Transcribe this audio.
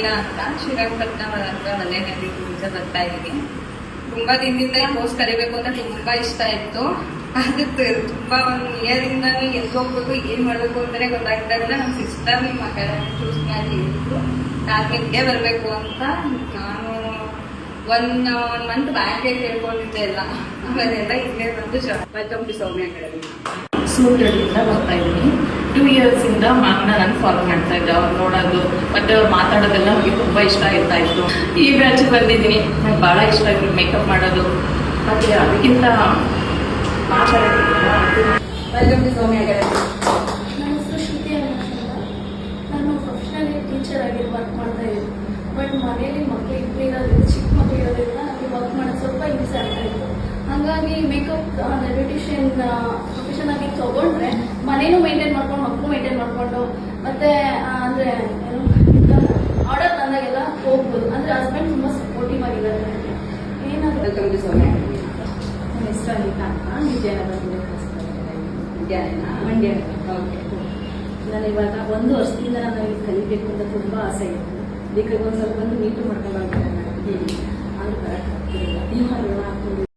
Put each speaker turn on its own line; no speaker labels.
ಮೀರಾ ಅಂತ ಶ್ರೀರಂಗಪಟ್ಟಣ ಹತ್ರ ಮನೆಯಲ್ಲಿ ಪೂಜೆ ಬರ್ತಾ ಇದ್ದೀನಿ. ತುಂಬಾ ದಿನದಿಂದ ಈ ಕೋರ್ಸ್ ಕಲಿಬೇಕು ಅಂತ ತುಂಬಾ ಇಷ್ಟ ಇತ್ತು. ಅದಕ್ಕೆ ತುಂಬಾ ಒಂದು ಇಯರಿಂದಾನು ಎಲ್ಲಿ ಹೋಗ್ಬೇಕು ಏನ್ ಮಾಡ್ಬೇಕು ಅಂತಾನೆ ಗೊತ್ತಾಗ್ತಾ ಇಲ್ಲ. ನಮ್ಮ ಸಿಸ್ಟರ್ ನಿಮ್ಮ ಮಕ್ಕಳನ್ನ ಚೂಸ್ ಮಾಡಿ ಹೇಳಿದ್ರು ನಾನು ಇಲ್ಲೇ ಬರ್ಬೇಕು ಅಂತ. ನಾನು ಒನ್ ಮಂತ್ ಬ್ಯಾಕೆ ಕೇಳ್ಕೊಂಡಿದ್ದೆ ಎಲ್ಲ, ಅದೆಲ್ಲ ಇಲ್ಲೇ ಬಂದು ವೆಲ್ಕಮ್ ಟು ಸೌಮ್ಯ ಅಕಾಡೆಮಿ.
ಸೂರತದಿಂದ ಬರ್ತಾ ಇದ್ದೀನಿ. 2 years ಇಂದ ಮ್ಯಾಮ್ನ ನಾನು ಫಾಲೋ ಮಾಡ್ತಾ ಇದ್ದೆ. ಅವ್ರು ನೋಡೋದು ಮತ್ತೆ ಅವ್ರು ಮಾತಾಡೋದೆಲ್ಲ ನನಗೆ ತುಂಬ ಇಷ್ಟ ಇರ್ತಾ ಇತ್ತು. ಈ ಬ್ಯಾಚ್ ಬಂದಿದ್ದೀನಿ, ನಂಗೆ ಭಾಳ ಇಷ್ಟ ಆಗಿದೆ ಮೇಕಪ್ ಮಾಡೋದು. ಮತ್ತೆ ಅದಕ್ಕಿಂತ
ವೆಲ್ಕಮ್ ಟು ಸೌಮ್ಯ ಅಕಾಡೆಮಿ.
ನನ್ನ ಹೆಸರು ಶ್ರುತಿ ಅಂತ. ನಾನು ಪ್ರೊಫೆಷನಲ್ ಟೀಚರ್ ಆಗಿ ವರ್ಕ್ ಮಾಡ್ತಾ ಇದ್ದೀನಿ. ಬಟ್ ಮನೆಯಲ್ಲಿ ಮಕ್ಕಳು ಇಬ್ಬರು ಇರೋದ್ರಿಂದ, ಚಿಕ್ಕ ಮಕ್ಕಳು ಇರೋದ್ರಿಂದ ನನಗೆ ವರ್ಕ್ ಮಾಡೋದು ಸ್ವಲ್ಪ ಹಿಂಸೆ ಆಗ್ತಾ ಇತ್ತು. ಹಾಗಾಗಿ ಮೇಕಪ್ ಬ್ಯೂಟಿಷಿಯನ್ ಪ್ರೊಫೆಷನ್ ಆಗಿ ತೊಗೊಂಡ್ರೆ ಮನೇನೂ ಮೇಂಟೈನ್ ಮಾಡ್ಕೊಂಡು ಮಕ್ಕಳು ಮೇಂಟೈನ್ ಮಾಡಿಕೊಂಡು ಮತ್ತೆ ಅಂದರೆ ಏನು ಆರ್ಡರ್ ತಂದಾಗೆಲ್ಲ ಹೋಗ್ಬೋದು. ಅಂದರೆ ಹಸ್ಬೆಂಡ್ ತುಂಬ ಸಪೋರ್ಟಿವ್ ಆಗಿದ್ದಾರೆ ನನಗೆ. ಏನಾದರೂ
ವೆಲ್ಕಮ್ ಟು ಸೌಮ್ಯ ಅಕಾಡೆಮಿ.
ನನ್ನ ಹೆಸರು ಅನಿತಾ ಅಂತ, ವಿಜಯನಗರದಿಂದ
ಮಂಡ್ಯ. ಓಕೆ.
ನಾನು ಇವಾಗ 1 ವರ್ಷದಿಂದ ನಾನು ಇಲ್ಲಿ ಕಲಿಬೇಕು ಅಂತ ತುಂಬ ಆಸೆ ಇತ್ತು. ಅದಕ್ಕೆ ಒಂದು ಸ್ವಲ್ಪ ಬಂದು ಮೀಟು ಮಾಡ್ಕೊಂಡು ಹೋಗ್ತಾರೆ. ಆದರೂ ಬರೋಕ್ಕಾಗ್ತಿಲ್ಲ. ಇವಾಗ